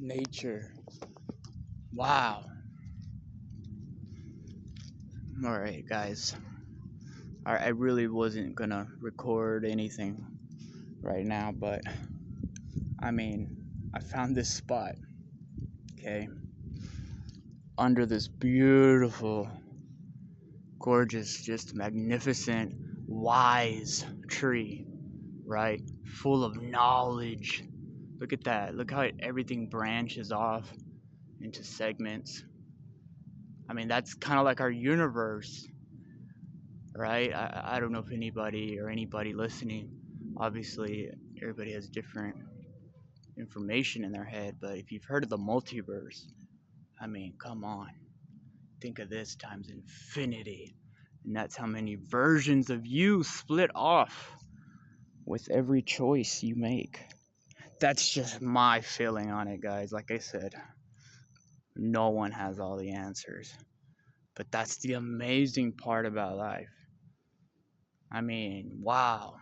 nature. Wow. Alright, guys. I really wasn't gonna record anything right now, but I mean, I found this spot, okay, under this beautiful, gorgeous, just magnificent, wise tree, right? Full of knowledge. Look at that. Look how everything branches off into segments. I mean, that's kind of like our universe, right? I don't know if anybody listening, obviously, everybody has different information in their head, but if you've heard of the multiverse, I mean, come on. Think of this times infinity. And that's how many versions of you split off with every choice you make. That's just my feeling on it, guys. Like I said, no one has all the answers. But that's the amazing part about life. I mean, wow.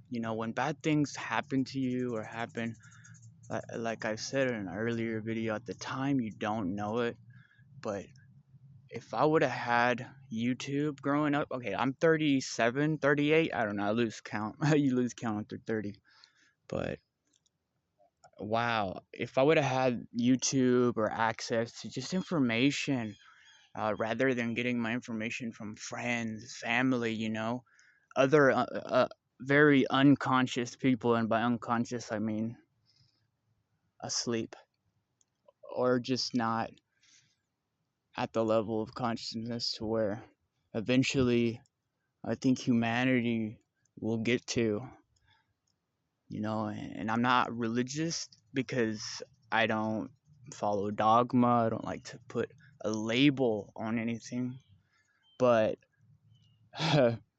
You know, when bad things happen to you or happen, like I said in an earlier video, at the time you don't know it. But if I would have had YouTube growing up, okay, I'm 37, 38, I don't know, I lose count. You lose count after 30. But wow, if I would have had YouTube or access to just information, rather than getting my information from friends, family, other very unconscious people, and by unconscious I mean asleep or just not at the level of consciousness to where eventually I think humanity will get to, and I'm not religious because I don't follow dogma. I don't like to put a label on anything, but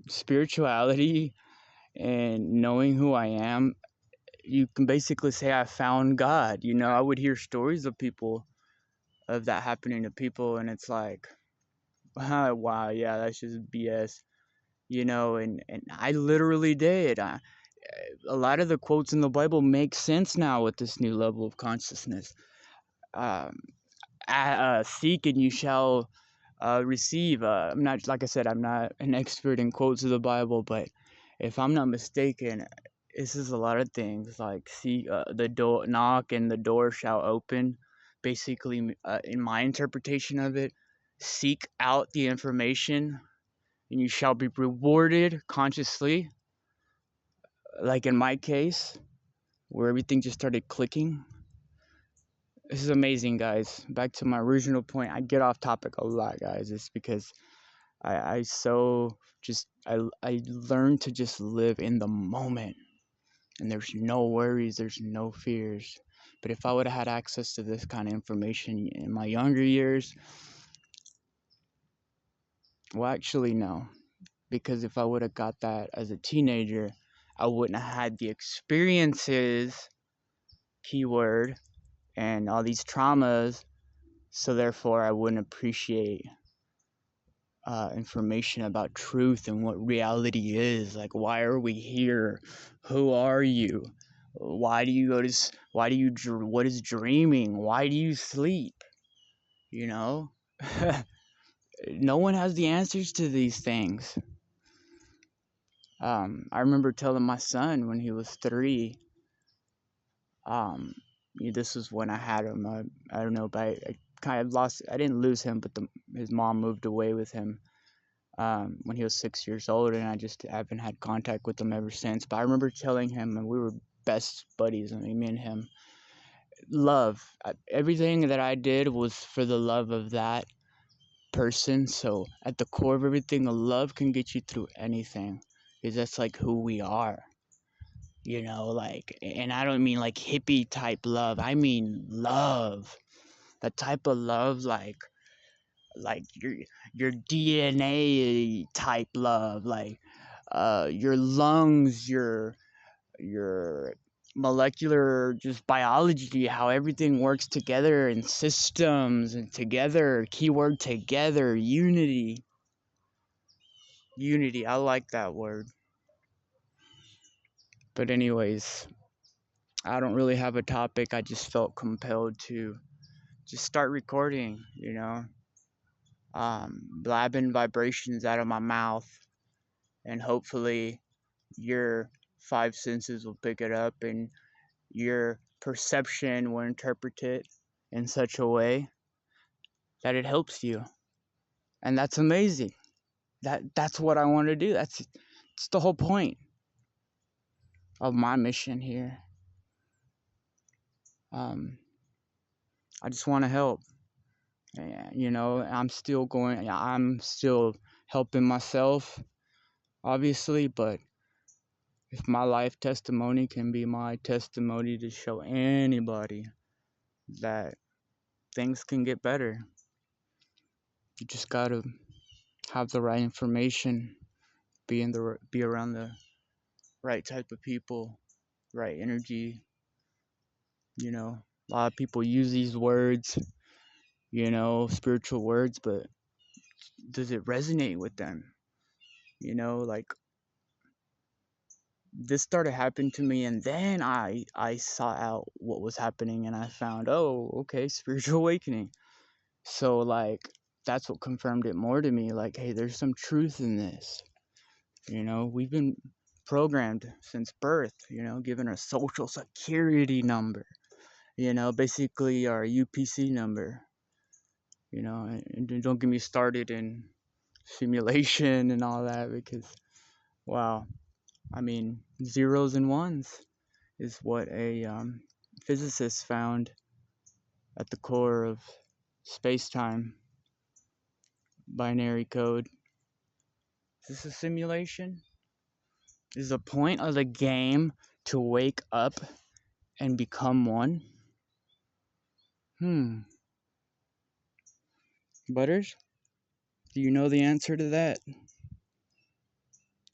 spirituality and knowing who I am, you can basically say I found God. I would hear stories of that happening to people, and it's like, wow, yeah, that's just BS, and I literally did. A lot of the quotes in the Bible make sense now with this new level of consciousness. Um, Seek and you shall receive. I'm not, like I said, I'm not an expert in quotes of the Bible, but if I'm not mistaken, this is a lot of things like see the door, knock and the door shall open. Basically, in my interpretation of it, seek out the information and you shall be rewarded consciously. Like in my case, where everything just started clicking. This is amazing, guys. Back to my original point. I get off topic a lot, guys. It's because I learned to just live in the moment, and there's no worries, there's no fears. But if I would have had access to this kind of information in my younger years, well, actually, no. Because if I would have got that as a teenager, I wouldn't have had the experiences, keyword, and all these traumas. So therefore, I wouldn't appreciate information about truth and what reality is. Like, why are we here? Who are you? Why do you what is dreaming? Why do you sleep? No one has the answers to these things. I remember telling my son when he was 3, this was when I had him. I don't know, but I kind of I didn't lose him, but his mom moved away with him when he was 6 years old, and I haven't had contact with him ever since. But I remember telling him, and we were best buddies, me and him. Love. Everything that I did was for the love of that person. So at the core of everything, love can get you through anything, because that's like who we are. And I don't mean like hippie type love. I mean love. That type of love, like your DNA type love, like your lungs, your molecular just biology, how everything works together in systems and together, keyword together, unity. I like that word. But anyways, I don't really have a topic. I just felt compelled to just start recording, blabbing vibrations out of my mouth, and hopefully your five senses will pick it up and your perception will interpret it in such a way that it helps you. And that's amazing. That's what I want to do. That's the whole point of my mission here. I just want to help. I'm still helping myself, obviously, but if my life testimony can be my testimony to show anybody that things can get better, you just gotta have the right information, be around the right type of people, right energy. A lot of people use these words, spiritual words, but does it resonate with them? Like, this started happening to me, and then I sought out what was happening, and I found, oh, okay, spiritual awakening. So, like, that's what confirmed it more to me. Like, hey, there's some truth in this. We've been programmed since birth, given a social security number, basically our UPC number, and don't get me started in simulation and all that, because, wow, I mean, zeros and ones is what a physicist found at the core of space-time binary code. Is this a simulation? Is the point of the game to wake up and become one? Butters, do you know the answer to that?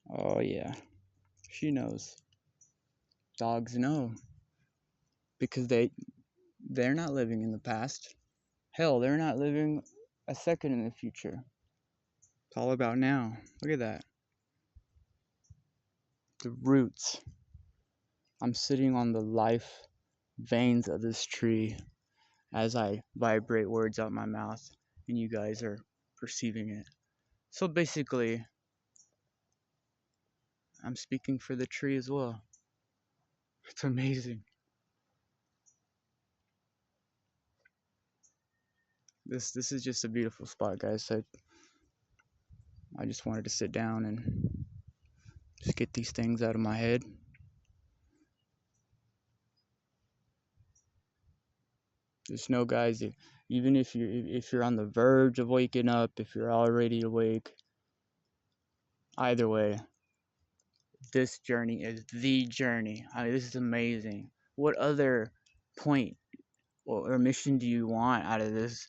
Oh yeah, she knows. Dogs know, because they're not living in the past. Hell, they're not living a second in the future. It's all about now. Look at that. The roots. I'm sitting on the life veins of this tree as I vibrate words out my mouth, and you guys are perceiving it. So basically, I'm speaking for the tree as well. It's amazing. This is just a beautiful spot, guys. I just wanted to sit down and just get these things out of my head. Just know, guys, even if you're on the verge of waking up, if you're already awake, either way, this journey is the journey. I mean, this is amazing. What other point or mission do you want out of this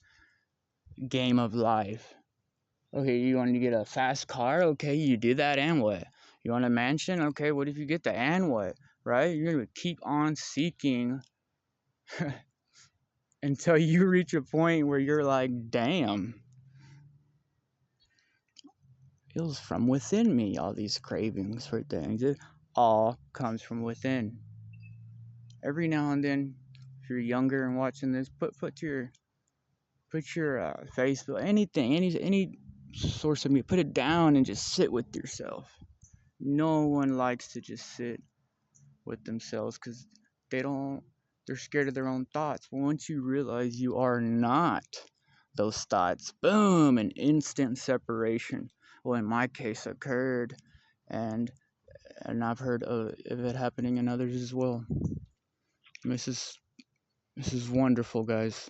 game of life? Okay, you want to get a fast car? Okay, you do that, and what? You want a mansion? Okay, what if you get the and what? Right? You're going to keep on seeking until you reach a point where you're like, damn, it was from within me, all these cravings for things. It all comes from within. Every now and then, if you're younger and watching this, put your Facebook, anything, any source of media, put it down and just sit with yourself. No one likes to just sit with themselves because they're scared of their own thoughts. But once you realize you are not those thoughts, boom, an instant separation. Well, in my case, occurred, and I've heard of it happening in others as well. This is wonderful, guys.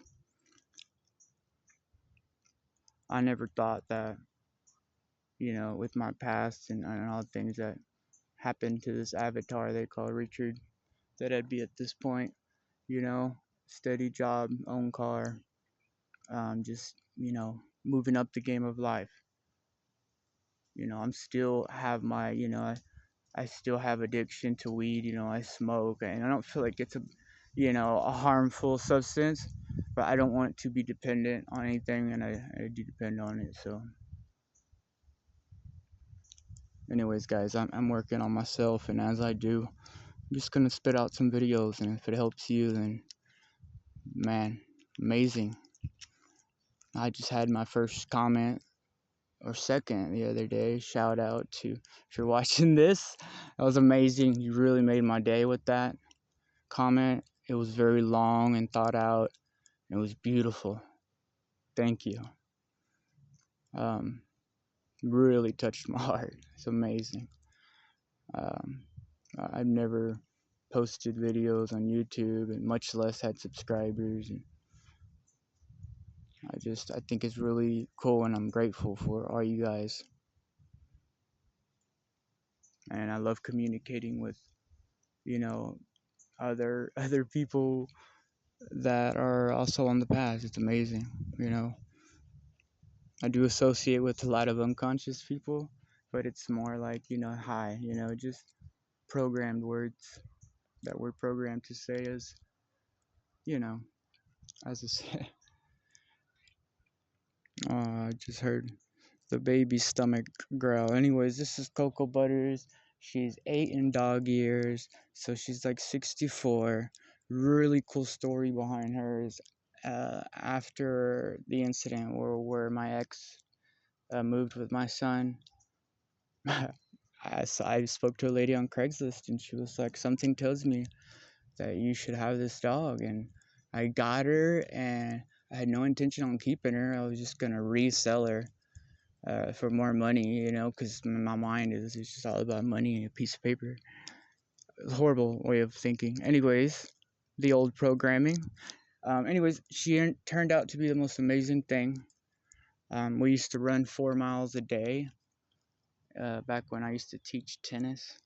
I never thought that, with my past and all the things that happened to this avatar they call Richard, that I'd be at this point, steady job, own car, just, moving up the game of life. I'm still have my, I still have addiction to weed, I smoke, and I don't feel like it's a harmful substance, but I don't want to be dependent on anything, and I do depend on it. So anyways, guys, I'm working on myself, and as I do, just gonna spit out some videos, and if it helps you, then man, amazing. I just had my first comment or second the other day. Shout out to, if you're watching this, that was amazing. You really made my day with that comment. It was very long and thought out. It was beautiful. Thank you. Really touched my heart. It's amazing. I've never posted videos on YouTube, and much less had subscribers, and I think it's really cool, and I'm grateful for all you guys. And I love communicating with, you know, other people that are also on the path. It's amazing, you know. I do associate with a lot of unconscious people, but it's more like, hi, just programmed words that we're programmed to say as, you know, as I said. I just heard the baby's stomach growl. Anyways, this is Cocoa Butters. She's 8 in dog years, so she's like 64. Really cool story behind her is after the incident where my ex moved with my son. I spoke to a lady on Craigslist, and she was like, something tells me that you should have this dog. And I got her, and I had no intention on keeping her. I was just going to resell her for more money, because my mind is it's just all about money and a piece of paper. Horrible way of thinking. Anyways, the old programming. Anyways, she turned out to be the most amazing thing. We used to run 4 miles a day back when I used to teach tennis.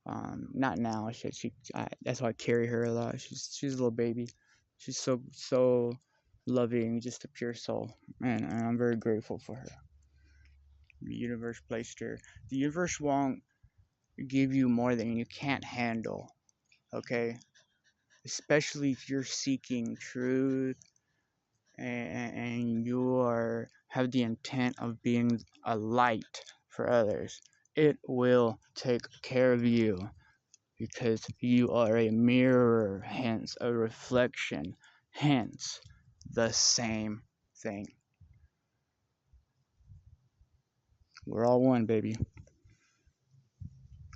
Not now. That's why I carry her a lot. She's a little baby. She's so loving, just a pure soul, and I'm very grateful for her. The universe placed her. The universe won't give you more than you can't handle. Okay, especially if you're seeking truth and you have the intent of being a light for others. It will take care of you, because you are a mirror, hence a reflection, hence the same thing. We're all one, baby.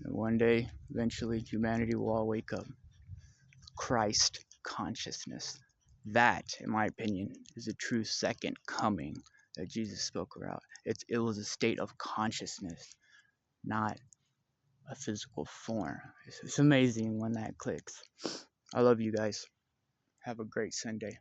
And one day, eventually, humanity will all wake up. Christ consciousness. That, in my opinion, is a true second coming that Jesus spoke about. It was a state of consciousness, not a physical form. It's amazing when that clicks. I love you guys. Have a great Sunday.